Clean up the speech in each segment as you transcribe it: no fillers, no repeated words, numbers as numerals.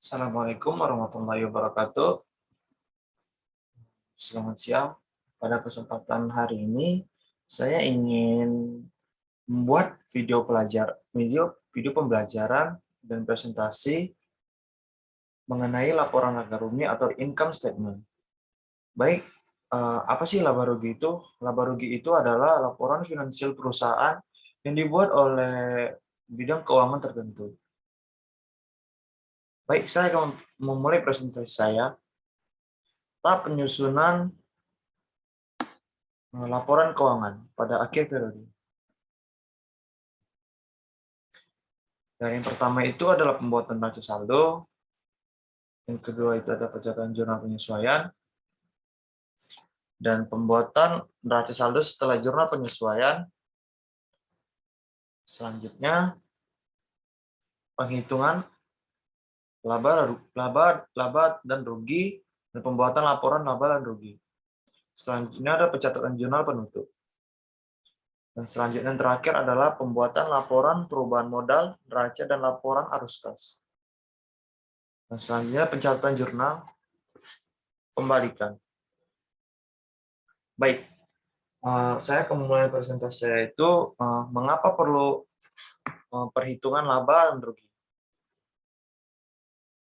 Assalamualaikum warahmatullahi wabarakatuh. Selamat siang. Pada kesempatan hari ini, saya ingin membuat video pembelajaran dan presentasi mengenai laporan laba rugi atau income statement. Baik, apa sih laba rugi itu? Laba rugi itu adalah laporan finansial perusahaan yang dibuat oleh bidang keuangan tertentu. Baik, saya akan memulai presentasi saya. Tahap penyusunan laporan keuangan pada akhir periode. Dan yang pertama itu adalah pembuatan neraca saldo, yang kedua itu ada pencatatan jurnal penyesuaian, dan pembuatan neraca saldo setelah jurnal penyesuaian. Selanjutnya, penghitungan laba dan rugi, dan pembuatan laporan laba dan rugi. Selanjutnya ada pencatatan jurnal penutup. Dan selanjutnya yang terakhir adalah pembuatan laporan perubahan modal, neraca, dan laporan arus kas. Dan selanjutnya pencatatan jurnal pembalikan. Baik, saya akan memulai presentasi saya itu mengapa perlu perhitungan laba dan rugi.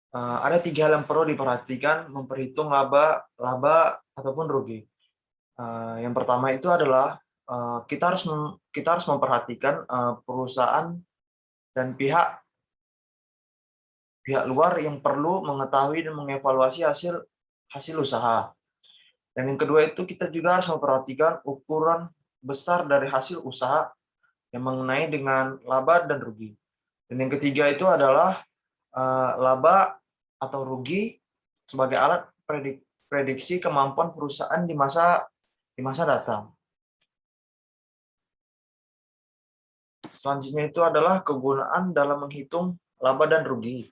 Ada 3 hal yang perlu diperhatikan memperhitung laba ataupun rugi. Yang pertama itu adalah kita harus memperhatikan perusahaan dan pihak luar yang perlu mengetahui dan mengevaluasi hasil usaha. Dan yang kedua itu kita juga harus memperhatikan ukuran besar dari hasil usaha yang mengenai dengan laba dan rugi. Dan yang ketiga itu adalah laba atau rugi sebagai alat prediksi kemampuan perusahaan di masa datang. Selanjutnya itu adalah kegunaan dalam menghitung laba dan rugi.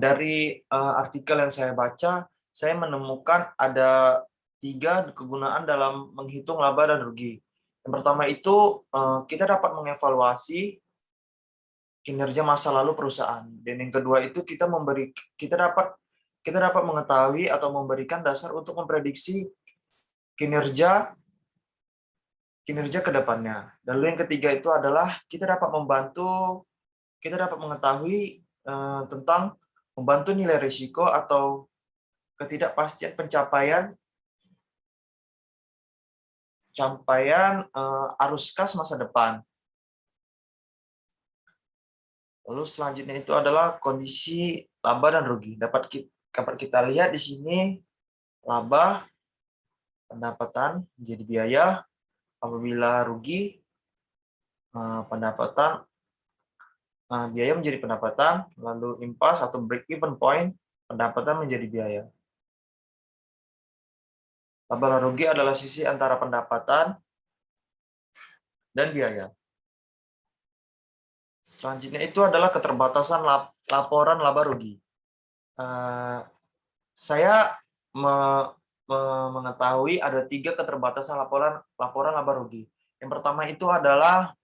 Dari artikel yang saya baca, saya menemukan ada 3 kegunaan dalam menghitung laba dan rugi. Yang pertama itu kita dapat mengevaluasi kinerja masa lalu perusahaan, dan yang kedua itu kita dapat mengetahui atau memberikan dasar untuk memprediksi kinerja ke depannya. Lalu yang ketiga itu adalah kita dapat mengetahui tentang membantu nilai risiko atau ketidakpastian pencapaian arus kas masa depan. Lalu selanjutnya itu adalah kondisi laba dan rugi. Dapat kita lihat di sini laba, pendapatan menjadi biaya, apabila rugi, biaya menjadi pendapatan, lalu impas atau break even point, pendapatan menjadi biaya. Laba dan rugi adalah sisi antara pendapatan dan biaya. Selanjutnya itu adalah keterbatasan laporan laba rugi. Saya mengetahui ada 3 keterbatasan laporan laba rugi. Yang pertama itu adalah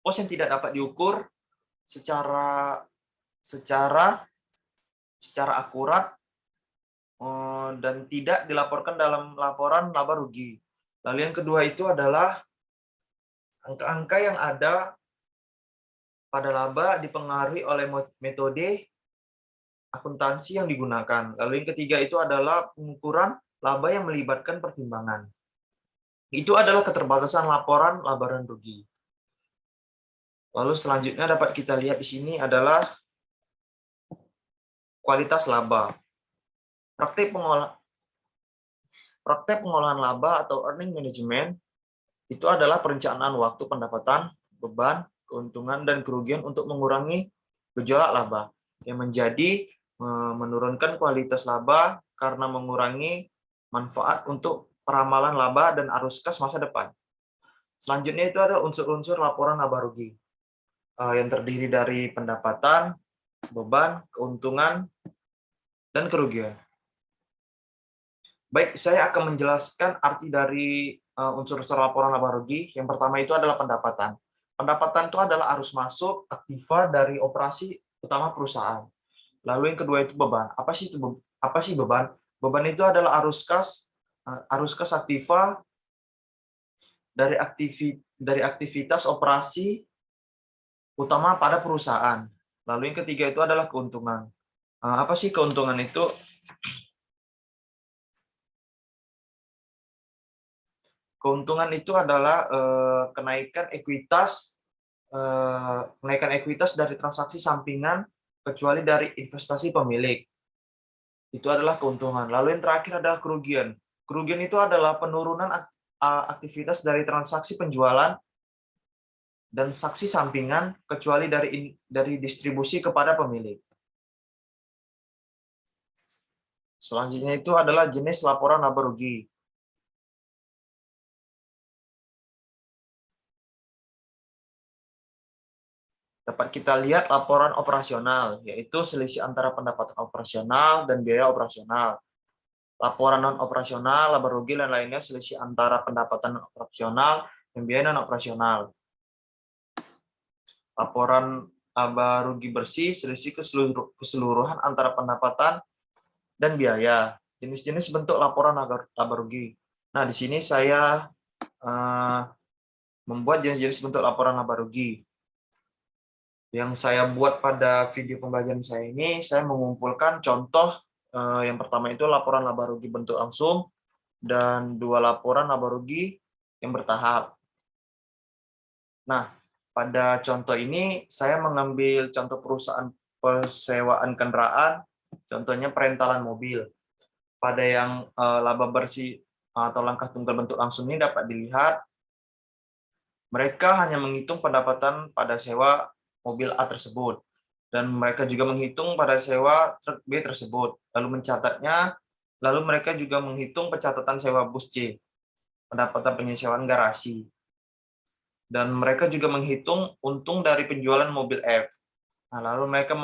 pos yang tidak dapat diukur secara akurat dan tidak dilaporkan dalam laporan laba rugi. Lalu yang kedua itu adalah angka-angka yang ada pada laba dipengaruhi oleh metode akuntansi yang digunakan. Lalu yang ketiga itu adalah pengukuran laba yang melibatkan pertimbangan. Itu adalah keterbatasan laporan laba dan rugi. Lalu selanjutnya dapat kita lihat di sini adalah kualitas laba. Praktek pengolahan laba atau earning management itu adalah perencanaan waktu pendapatan, beban, keuntungan, dan kerugian untuk mengurangi gejolak laba, yang menurunkan kualitas laba karena mengurangi manfaat untuk peramalan laba dan arus kas masa depan. Selanjutnya itu ada unsur-unsur laporan laba rugi yang terdiri dari pendapatan, beban, keuntungan, dan kerugian. Baik, saya akan menjelaskan arti dari unsur-unsur laporan laba rugi. Yang pertama itu adalah pendapatan. Pendapatan itu adalah arus masuk aktiva dari operasi utama perusahaan. Lalu yang kedua itu beban. Apa sih beban? Beban itu adalah arus kas aktiva dari aktivitas operasi utama pada perusahaan. Lalu yang ketiga itu adalah keuntungan. Apa sih keuntungan itu? Keuntungan itu adalah kenaikan ekuitas dari transaksi sampingan kecuali dari investasi pemilik. Itu adalah keuntungan. Lalu yang terakhir adalah kerugian. Kerugian itu adalah penurunan aktivitas dari transaksi penjualan dan saksi sampingan kecuali dari distribusi kepada pemilik. Selanjutnya itu adalah jenis laporan laba rugi. Dapat kita lihat laporan operasional, yaitu selisih antara pendapatan operasional dan biaya operasional. Laporan non-operasional, laba rugi, dan lainnya selisih antara pendapatan operasional dan biaya non-operasional. Laporan laba rugi bersih, selisih keseluruhan antara pendapatan dan biaya. Jenis-jenis bentuk laporan laba rugi. Nah, di sini saya membuat jenis-jenis bentuk laporan laba rugi. Yang saya buat pada video pembelajaran saya ini, saya mengumpulkan contoh. Yang pertama itu laporan laba rugi bentuk langsung, dan 2 laporan laba rugi yang bertahap. Nah, pada contoh ini saya mengambil contoh perusahaan persewaan kendaraan, contohnya perentalan mobil. Pada yang laba bersih atau langkah tunggal bentuk langsung ini dapat dilihat, mereka hanya menghitung pendapatan pada sewa mobil A tersebut, dan mereka juga menghitung pada sewa truk B tersebut, lalu mereka juga menghitung pencatatan sewa bus C, pendapatan penyewaan garasi, dan mereka juga menghitung untung dari penjualan mobil F. Nah, lalu mereka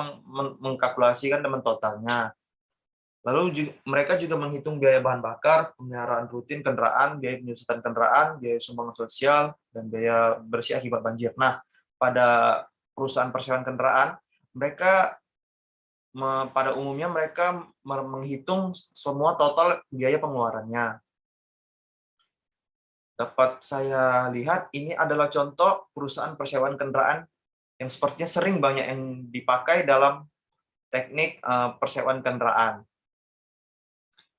mengkalkulasikan dan mentotalnya. Lalu mereka juga menghitung biaya bahan bakar, pemeliharaan rutin kendaraan, biaya penyusutan kendaraan, biaya sumbangan sosial, dan biaya bersih akibat banjir. Nah, pada perusahaan persewaan kendaraan, pada umumnya mereka menghitung semua total biaya pengeluarannya. Dapat saya lihat, ini adalah contoh perusahaan persewaan kendaraan yang sepertinya sering banyak yang dipakai dalam teknik persewaan kendaraan.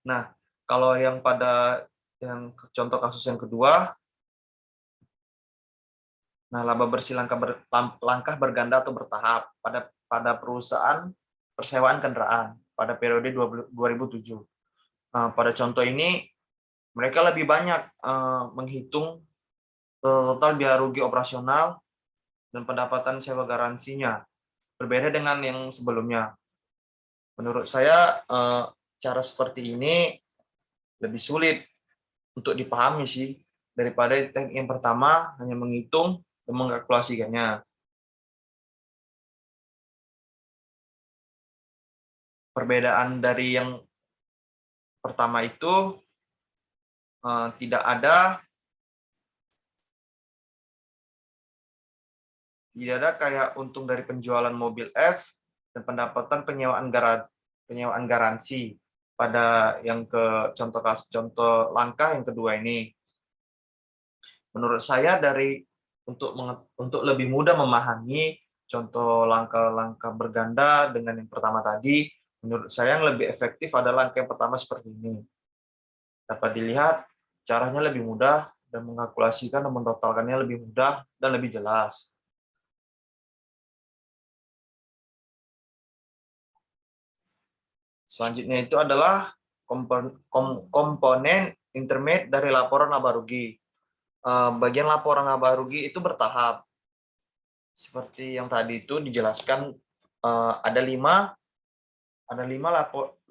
Nah, kalau yang contoh kasus yang kedua, nah laba bersih langkah berganda atau bertahap pada perusahaan persewaan kendaraan pada periode 2007. Nah, pada contoh ini mereka lebih banyak menghitung total biaya rugi operasional dan pendapatan sewa garansinya, berbeda dengan yang sebelumnya. Menurut saya cara seperti ini lebih sulit untuk dipahami sih daripada teknik yang pertama hanya menghitung dan mengkalkulasikannya. Perbedaan dari yang pertama itu tidak ada kayak untung dari penjualan mobil F dan pendapatan penyewaan garansi pada yang contoh langkah yang kedua ini. Menurut saya untuk lebih mudah memahami contoh langkah-langkah berganda dengan yang pertama tadi, menurut saya yang lebih efektif adalah langkah yang pertama seperti ini. Dapat dilihat caranya lebih mudah dan mengkalkulasikan dan mentotalkannya lebih mudah dan lebih jelas. Selanjutnya itu adalah komponen intermediate dari laporan laba rugi. Bagian laporan laba rugi itu bertahap. Seperti yang tadi itu dijelaskan, ada lima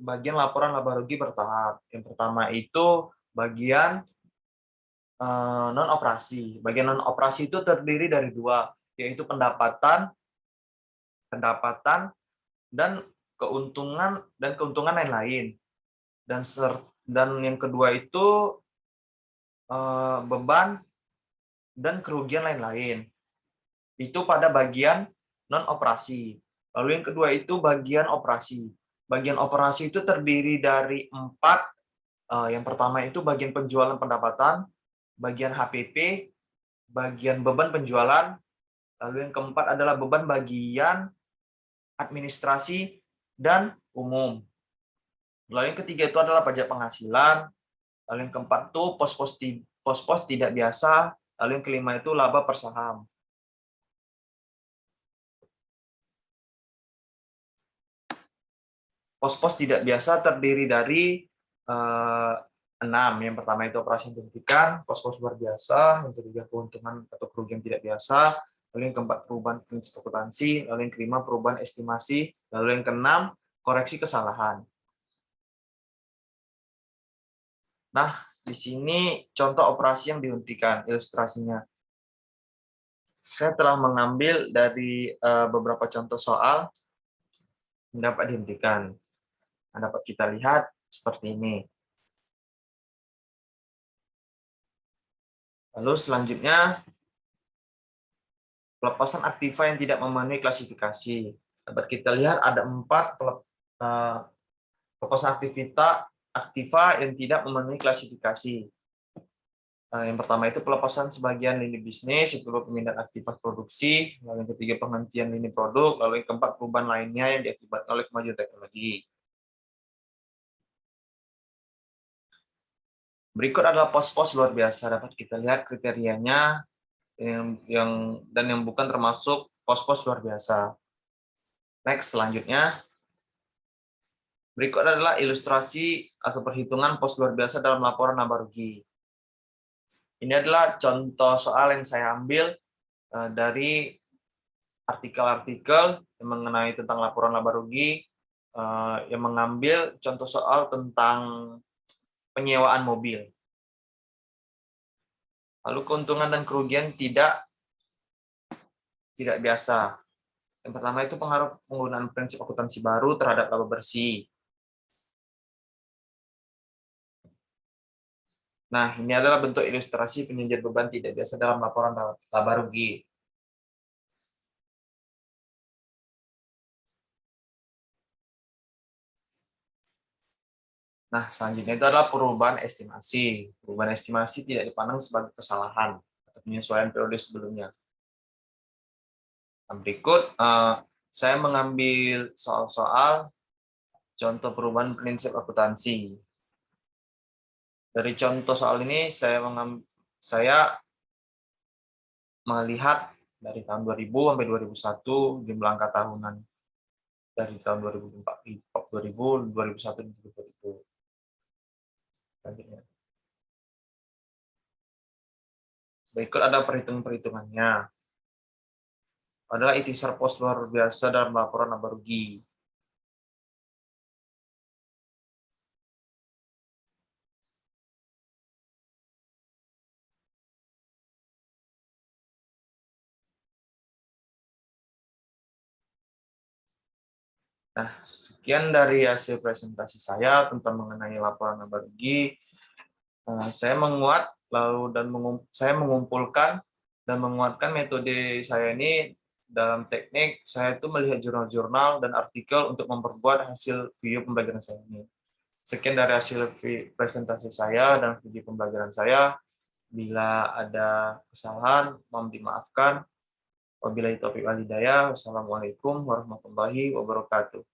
bagian laporan laba rugi bertahap. Yang pertama itu bagian non-operasi. Bagian non-operasi itu terdiri dari 2, yaitu pendapatan dan keuntungan lain-lain. Dan yang kedua itu beban dan kerugian lain-lain. Itu pada bagian non-operasi. Lalu yang kedua itu bagian operasi. Bagian operasi itu terdiri dari 4. Yang pertama itu bagian penjualan pendapatan, bagian HPP, bagian beban penjualan, lalu yang keempat adalah beban bagian administrasi dan umum. Lalu yang ketiga itu adalah pajak penghasilan, lalu yang keempat itu pos-pos tidak biasa, lalu yang kelima itu laba per saham. Pos-pos tidak biasa terdiri dari 6. Yang pertama itu operasi yang dihentikan, pos-pos luar biasa, yang ketiga keuntungan atau kerugian tidak biasa, lalu yang keempat perubahan prinsip akuntansi, lalu yang kelima perubahan estimasi, lalu yang keenam koreksi kesalahan. Nah, di sini contoh operasi yang dihentikan, ilustrasinya. Saya telah mengambil dari beberapa contoh soal yang dapat dihentikan. Nah, dapat kita lihat seperti ini. Lalu selanjutnya, pelepasan aktiva yang tidak memenuhi klasifikasi. Dapat kita lihat ada 4 pelepasan aktiva yang tidak memenuhi klasifikasi. Yang pertama itu pelepasan sebagian lini bisnis, itu pemindahan aktiva produksi, lalu yang ketiga penghentian lini produk, lalu yang keempat perubahan lainnya yang diakibatkan oleh kemajuan teknologi. Berikut adalah pos-pos luar biasa, dapat kita lihat kriterianya yang bukan termasuk pos-pos luar biasa. Next, selanjutnya. Berikut adalah ilustrasi atau perhitungan pos luar biasa dalam laporan laba rugi. Ini adalah contoh soal yang saya ambil dari artikel-artikel yang mengenai tentang laporan laba rugi, yang mengambil contoh soal tentang penyewaan mobil. Lalu keuntungan dan kerugian tidak biasa. Yang pertama itu pengaruh penggunaan prinsip akuntansi baru terhadap laba bersih. Nah, ini adalah bentuk ilustrasi penyajian beban tidak biasa dalam laporan laba rugi. Nah, selanjutnya itu adalah perubahan estimasi. Perubahan estimasi tidak dipandang sebagai kesalahan atau penyesuaian periode sebelumnya. Nah, berikut, saya mengambil soal-soal contoh perubahan prinsip akuntansi. Dari contoh soal ini, saya melihat dari tahun 2000 sampai 2001 jumlah angka tahunan dari tahun 2004, 2000, 2001, dan 2000. Selanjutnya. Berikut ada perhitungannya. Adalah ikhtisar pos luar biasa dalam laporan laba rugi. Nah, sekian dari hasil presentasi saya tentang mengenai laporan laba rugi. Saya mengumpulkan dan menguatkan metode saya ini dalam teknik saya itu melihat jurnal-jurnal dan artikel untuk memperbuat hasil video pembelajaran saya ini. Sekian dari hasil presentasi saya dan video pembelajaran saya. Bila ada kesalahan, mohon dimaafkan. Wabillahi taufiq wal hidayah. Wassalamualaikum warahmatullahi wabarakatuh.